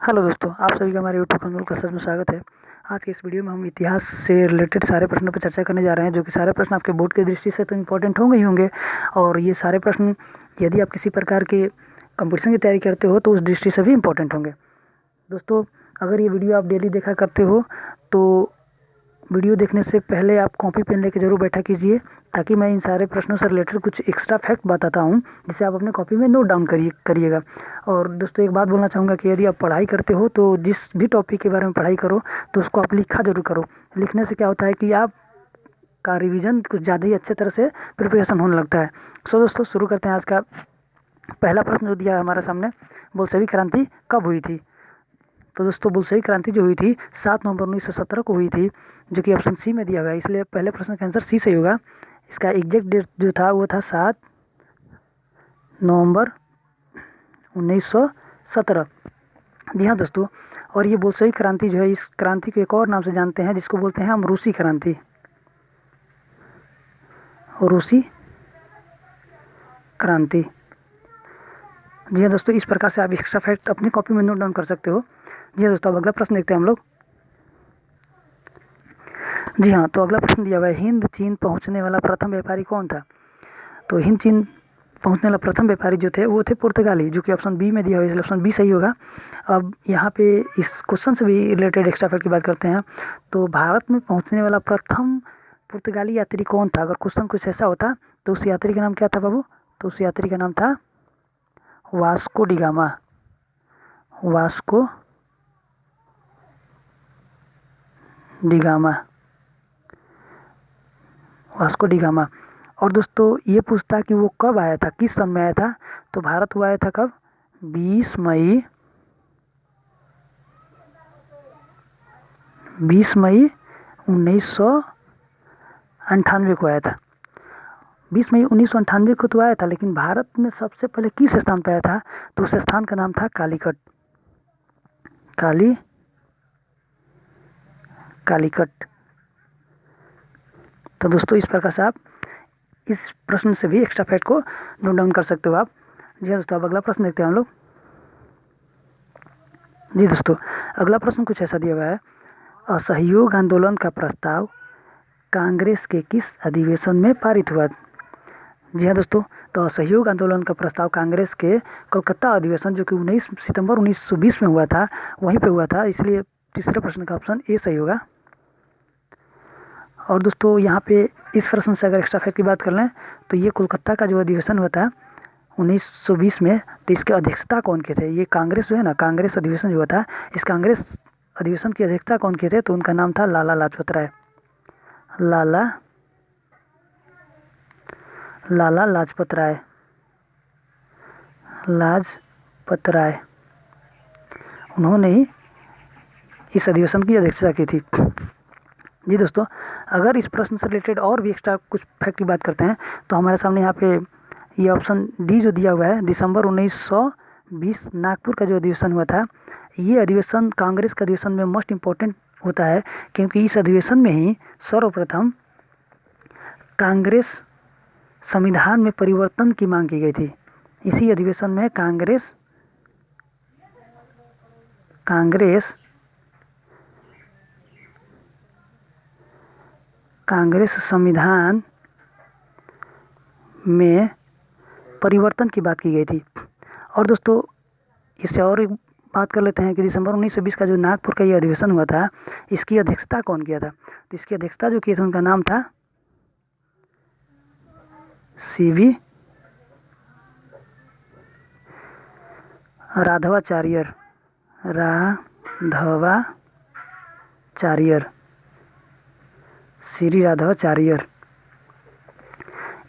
Hello दोस्तों, आप सभी का हमारे यूट्यूब चैनल का सच में स्वागत है। आज के इस वीडियो में हम इतिहास से रिलेटेड सारे प्रश्नों पर चर्चा करने जा रहे हैं, जो कि सारे प्रश्न आपके बोर्ड की दृष्टि से तो इम्पोर्टेंट होंगे ही होंगे। और ये सारे प्रश्न यदि आप किसी प्रकार के कंपटीशन की तैयारी करते हो तो उस दृष्टि से भी इम्पोर्टेंट होंगे। दोस्तों, अगर ये वीडियो आप डेली देखा करते हो तो वीडियो देखने से पहले आप कॉपी पेन लेके ज़रूर बैठा कीजिए, ताकि मैं इन सारे प्रश्नों से रिलेटेड कुछ एक्स्ट्रा फैक्ट बताता हूँ, जिसे आप अपने कॉपी में नोट डाउन करिएगा। और दोस्तों, एक बात बोलना चाहूँगा कि यदि आप पढ़ाई करते हो तो जिस भी टॉपिक के बारे में पढ़ाई करो तो उसको आप लिखा ज़रूर करो। लिखने से क्या होता है कि आप का रिवीजन कुछ ज़्यादा ही अच्छे तरह से प्रिपरेशन होने लगता है। सो दोस्तों, शुरू करते हैं आज का पहला प्रश्न जो दिया है हमारे सामने। बोल्शेविक क्रांति कब हुई थी? तो दोस्तों, बोल्शेविक क्रांति जो हुई थी 7 नवंबर 1917 को हुई थी, जो कि ऑप्शन सी में दिया हुआ है, इसलिए पहले प्रश्न का आंसर सी सही होगा। इसका एग्जैक्ट डेट जो था वो था 7 नवंबर 1917। जी हाँ दोस्तों, और ये बोल्शेविक क्रांति जो है, इस क्रांति को एक और नाम से जानते हैं, जिसको बोलते हैं हम रूसी क्रांति। रूसी क्रांति। जी हाँ दोस्तों, इस प्रकार से आप एक्स्ट्रा फैक्ट अपनी कॉपी में नोट डाउन कर सकते हो। जी हाँ दोस्तों, अब अगला प्रश्न देखते हैं हम लोग। जी हाँ, तो अगला प्रश्न दिया हुआ है, हिंद चीन पहुंचने वाला प्रथम व्यापारी कौन था? तो हिंद चीन पहुंचने वाला प्रथम व्यापारी जो थे वो थे पुर्तगाली, जो कि ऑप्शन बी में दिया हुआ है, इसलिए ऑप्शन बी सही होगा। अब यहाँ पे इस क्वेश्चन से भी रिलेटेड एक्स्ट्रा फैक्ट की बात करते हैं। तो भारत में पहुंचने वाला प्रथम पुर्तगाली यात्री कौन था? अगर क्वेश्चन कुछ ऐसा होता तो उस यात्री का नाम क्या था बाबू? तो उस यात्री का नाम था Vasco D gamma. Vasco D gamma. Vasco D gamma. और दोस्तों, ये पूछता कि वो कब आया था, किस सन में आया था? तो भारत वो आया था कब? 20 मई 1998 को आया था। 20 मई 1998 को तो आया था, लेकिन भारत में सबसे पहले किस स्थान पर आया था? तो उस स्थान का नाम था कालीकट। कालीकट। तो दोस्तों, इस प्रकार से आप इस प्रश्न से भी एक्स्ट्रा फैक्ट को नोट डाउन कर सकते हो आप। जी हाँ दोस्तों, अब अगला प्रश्न देखते हैं हम लोग। जी दोस्तों, अगला प्रश्न कुछ ऐसा दिया हुआ है, असहयोग आंदोलन का प्रस्ताव कांग्रेस के किस अधिवेशन में पारित हुआ? जी हाँ दोस्तों, तो असहयोग आंदोलन का प्रस्ताव कांग्रेस के कोलकाता अधिवेशन, जो कि 19 सितंबर 1920 में हुआ था, वहीं पे हुआ था, इसलिए तीसरे प्रश्न का ऑप्शन ए सही होगा। और दोस्तों, यहाँ पे इस प्रश्न से अगर एक्स्ट्रा फैक्ट की बात कर लें तो ये कोलकाता का जो अधिवेशन हुआ था 1920 में, तो इसके अध्यक्षता कौन के थे? ये कांग्रेस जो है ना, कांग्रेस अधिवेशन जो हुआ था, इस कांग्रेस अधिवेशन की अध्यक्षता कौन के थे? तो उनका नाम था लाला लाजपत राय। लाला लाजपत राय। उन्होंने ही इस अधिवेशन की अध्यक्षता की थी। जी दोस्तों, अगर इस प्रश्न से रिलेटेड और भी एक्स्ट्रा कुछ फैक्ट की बात करते हैं तो हमारे सामने यहाँ पे ये ऑप्शन डी जो दिया हुआ है, दिसंबर 1920 नागपुर का जो अधिवेशन हुआ था, ये अधिवेशन कांग्रेस का अधिवेशन में मोस्ट इम्पोर्टेंट होता है, क्योंकि इस अधिवेशन में ही सर्वप्रथम कांग्रेस संविधान में परिवर्तन की मांग की गई थी। इसी अधिवेशन में कांग्रेस संविधान में परिवर्तन की बात की गई थी। और दोस्तों, इससे और एक बात कर लेते हैं कि दिसंबर 1920 का जो नागपुर का ये अधिवेशन हुआ था, इसकी अध्यक्षता कौन किया था? तो इसकी अध्यक्षता जो किया था उनका नाम था CV राघवाचार्य। श्री राघवाचार्य।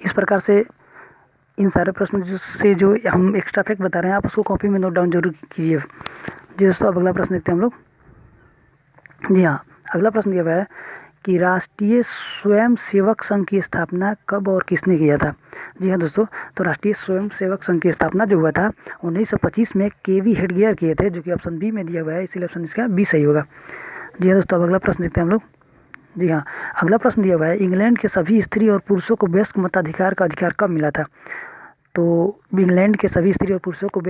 इस प्रकार से इन सारे प्रश्न से जो हम एक्स्ट्रा फैक्ट बता रहे हैं, आप उसको कॉपी में नोट डाउन जरूर कीजिए। जी दोस्तों, अब अगला प्रश्न देखते हैं हम लोग। जी हाँ, अगला प्रश्न दिया हुआ है कि राष्ट्रीय स्वयंसेवक संघ की स्थापना कब और किसने किया था? जी हाँ दोस्तों, तो राष्ट्रीय स्वयंसेवक संघ की स्थापना जो हुआ था 1925 में KV हेडगेयर किए थे, जो कि ऑप्शन बी में दिया हुआ है, इसीलिए ऑप्शन इसका बी सही होगा। जी हाँ दोस्तों, अब अगला प्रश्न देखते हैं हम लोग। जी हाँ, अगला प्रश्न दिया हुआ है, इंग्लैंड के सभी स्त्री और पुरुषों को वयस्क मताधिकार का अधिकार कब मिला था? तो इंग्लैंड के सभी स्त्री और पुरुषों को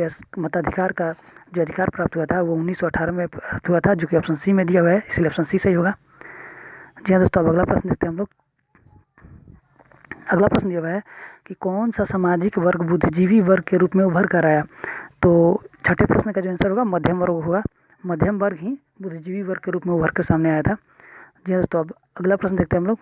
मताधिकार का जो अधिकार प्राप्त हुआ था वो 1918 में प्राप्त हुआ था, जो कि ऑप्शन सी में दिया हुआ है, इसलिए ऑप्शन सी सही होगा। जी हाँ दोस्तों, अब अगला प्रश्न देखते हैं हम लोग। अगला प्रश्न दिया हुआ है कि कौन सा सामाजिक वर्ग बुद्धिजीवी वर्ग के रूप में उभर कर आया। तो छठे प्रश्न का जो आंसर होगा मध्यम वर्ग होगा। मध्यम वर्ग ही बुद्धिजीवी वर्ग के रूप में उभर कर सामने आया था। जी हाँ दोस्तों, अब अगला प्रश्न देखते हैं हम लोग।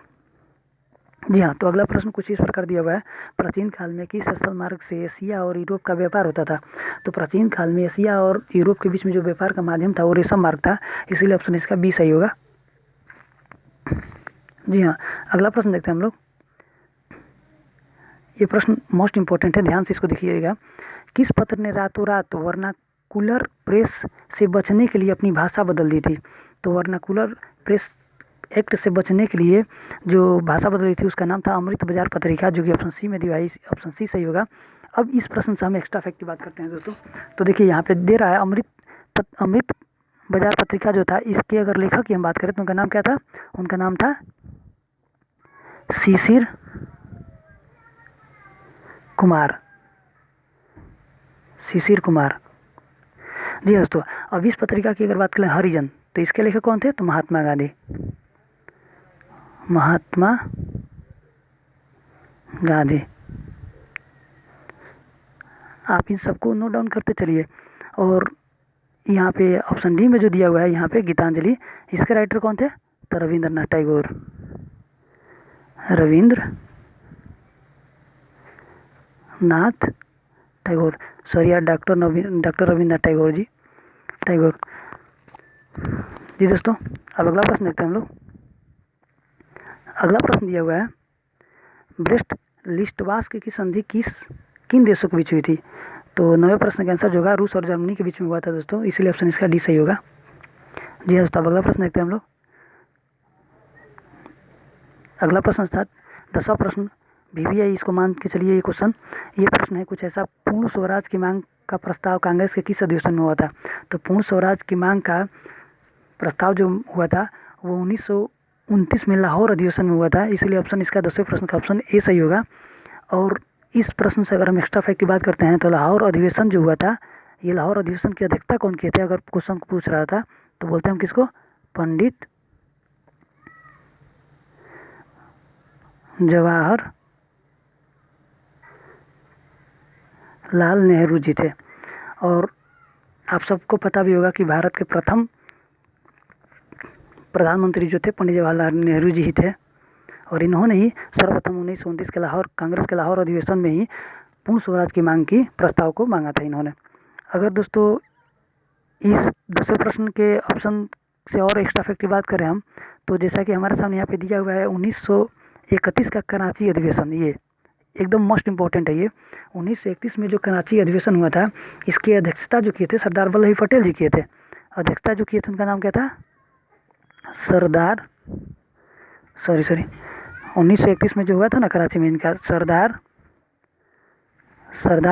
जी हाँ, तो अगला प्रश्न कुछ इस प्रकार दिया हुआ है, प्राचीन काल में किस स्थल मार्ग से एशिया और यूरोप का व्यापार होता था। तो प्राचीन काल में एशिया और यूरोप के बीच में जो व्यापार का माध्यम था वो रेशम मार्ग था, इसीलिए ऑप्शन इसका बी सही होगा। जी हाँ, अगला प्रश्न देखते हैं हम लोग। ये प्रश्न मोस्ट इंपॉर्टेंट है, ध्यान से इसको देखिएगा। किस पत्र ने रातों रात वर्नाकुलर प्रेस से बचने के लिए अपनी भाषा बदल दी थी। तो वर्नाकुलर प्रेस एक्ट से बचने के लिए जो भाषा बदली थी उसका नाम था अमृत बाजार पत्रिका, जो कि ऑप्शन सी में दिया है, ऑप्शन सी सही होगा। अब इस प्रश्न से हम एक्स्ट्रा फैक्ट की बात करते हैं दोस्तों। तो देखिए यहाँ पे दे रहा है अमृत बाजार पत्रिका जो था, इसके अगर लेखक की हम बात करें तो उनका नाम क्या था। उनका नाम था शिशिर कुमार। शिशिर कुमार। जी दोस्तों, अब इस पत्रिका की अगर बात करें हरिजन, तो इसके लेखक कौन थे। तो महात्मा गांधी। महात्मा गांधी। आप इन सबको नोट डाउन करते चलिए। और यहाँ पे ऑप्शन डी में जो दिया हुआ है यहाँ पे गीतांजलि, इसके राइटर कौन थे। तो रविंद्रनाथ टैगोर। रविंद्रनाथ टैगोर, सॉरी यार, डॉक्टर रविंद्रनाथ टैगोर जी, टैगोर। जी दोस्तों, अब अगला प्रश्न देखते हैं हम लोग। अगला प्रश्न दिया हुआ है, ब्रेस्ट लिस्टवास्क की संधि किन देशों के बीच हुई थी। तो 9वें प्रश्न का आंसर जो होगा रूस और जर्मनी के बीच में हुआ था दोस्तों, इसलिए ऑप्शन इसका डी सही होगा। जी हाँ दोस्तों, अब अगला प्रश्न देखते हैं हम लोग। अगला प्रश्न था 10वां प्रश्न, VVI इसको मान के चलिए। ये क्वेश्चन, ये प्रश्न है कुछ ऐसा, पूर्ण स्वराज की मांग का प्रस्ताव कांग्रेस के किस अधिवेशन में हुआ था। तो पूर्ण स्वराज की मांग का प्रस्ताव जो हुआ था वो 1929 में लाहौर अधिवेशन में हुआ था, इसलिए ऑप्शन इसका 10वें प्रश्न का ऑप्शन ए सही होगा। और इस प्रश्न से अगर हम एक्स्ट्रा फैक्ट की बात करते हैं तो लाहौर अधिवेशन जो हुआ था, ये लाहौर अधिवेशन की अध्यक्षता कौन किए थे, अगर क्वेश्चन को पूछ रहा था तो बोलते हैं हम किसको, पंडित जवाहर लाल नेहरू जी थे। और आप सबको पता भी होगा कि भारत के प्रथम प्रधानमंत्री जो थे पंडित जवाहरलाल नेहरू जी ही थे, और इन्होंने ही सर्वप्रथम 1929 के लाहौर कांग्रेस के लाहौर अधिवेशन में ही पूर्ण स्वराज की मांग की प्रस्ताव को मांगा था इन्होंने। अगर दोस्तों इस 10वें प्रश्न के ऑप्शन से और एक्स्ट्रा फैक्ट की बात करें हम, तो जैसा कि हमारे सामने यहाँ पे दिया हुआ है 1931 का कराची अधिवेशन, ये एकदम मोस्ट इम्पोर्टेंट है। ये 1931 में जो कराची अधिवेशन हुआ था, इसकी अध्यक्षता जो किए थे सरदार वल्लभ भाई पटेल जी किए थे। अध्यक्षता जो किए थे उनका नाम क्या था, 1931 में जो हुआ था ना कराची में, इनका सरदार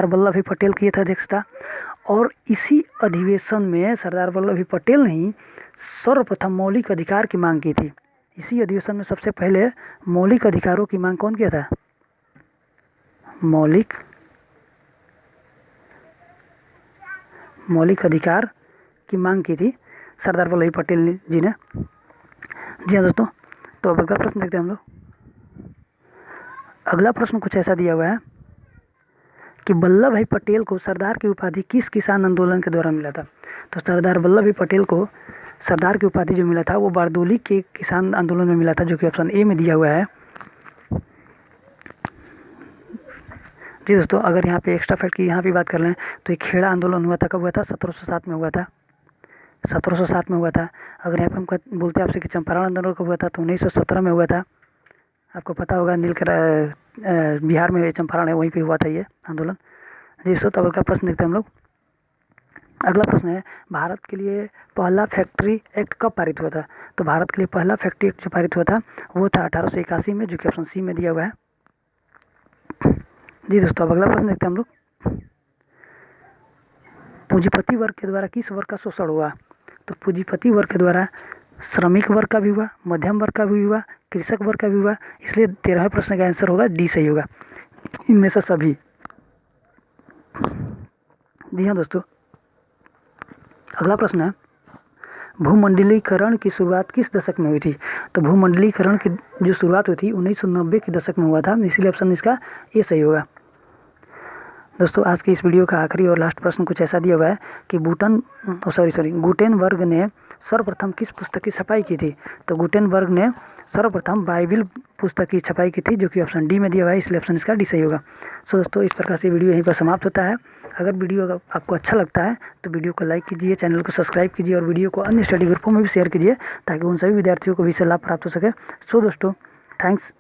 वल्लभ भाई पटेल किए थे अध्यक्षता। और इसी अधिवेशन में सरदार वल्लभ भाई पटेल ने ही सर्वप्रथम मौलिक अधिकार की मांग की थी। इसी अधिवेशन में सबसे पहले मौलिक अधिकारों की मांग कौन किया था, मौलिक अधिकार की मांग की थी सरदार वल्लभ भाई पटेल जी ने। जी हाँ दोस्तों, तो अब अगला प्रश्न देखते हैं हम लोग। अगला प्रश्न कुछ ऐसा दिया हुआ है कि वल्लभ भाई पटेल को सरदार की उपाधि किस किसान आंदोलन के दौरान मिला था। तो सरदार वल्लभ भाई पटेल को सरदार की उपाधि जो मिला था वो बारदोली के किसान आंदोलन में मिला था, जो कि ऑप्शन ए में दिया हुआ है। जी दोस्तों, अगर यहाँ पे एक्स्ट्रा फैक्ट की यहाँ पे बात कर लें तो एक खेड़ा आंदोलन हुआ था, कब हुआ था, 1707 में हुआ था, 1707 में हुआ था। अगर यहाँ पे हम बोलते हैं आपसे कि चंपारण आंदोलन कब हुआ था, तो 1917 में हुआ था। आपको पता होगा बिहार में चंपारण है, वहीं पे हुआ था ये आंदोलन। जी दोस्तों, तब का प्रश्न देखते हैं हम लोग। अगला प्रश्न है, भारत के लिए पहला फैक्ट्री एक्ट कब पारित हुआ था। तो भारत के लिए पहला फैक्ट्री एक्ट जो पारित हुआ था वो था 1881 में, जो कि ऑप्शन सी में दिया हुआ है। जी दोस्तों, अब अगला प्रश्न देखते हैं हम लोग। पूंजीपति वर्ग के द्वारा किस वर्ग का शोषण हुआ। तो पूंजीपति वर्ग के द्वारा श्रमिक वर्ग का भी हुआ, मध्यम वर्ग का भी हुआ, कृषक वर्ग का भी हुआ, इसलिए 13वें प्रश्न का आंसर होगा डी सही होगा, इनमें से सभी। जी हाँ दोस्तों, अगला प्रश्न है, भूमंडलीकरण की शुरुआत किस दशक में हुई थी? तो भूमंडलीकरण की जो शुरुआत हुई थी 1990 के दशक में हुआ था, इसीलिए ऑप्शन इसका ये सही होगा। दोस्तों आज की इस वीडियो का आखिरी और लास्ट प्रश्न कुछ ऐसा दिया हुआ है कि गुटेनबर्ग ने सर्वप्रथम किस पुस्तक की छपाई की थी? तो गुटेनबर्ग ने सर्वप्रथम बाइबिल पुस्तक की छपाई की थी, जो कि ऑप्शन डी में दिया हुआ है, इसलिए ऑप्शन इसका डी सही होगा। सो दोस्तों इस प्रकार से वीडियो यहीं पर समाप्त होता है। अगर वीडियो आपको अच्छा लगता है तो वीडियो को लाइक कीजिए, चैनल को सब्सक्राइब कीजिए और वीडियो को अन्य स्टडी ग्रुपों में भी शेयर कीजिए, ताकि उन सभी विद्यार्थियों को भी इससे लाभ प्राप्त हो सके। सो दोस्तों थैंक्स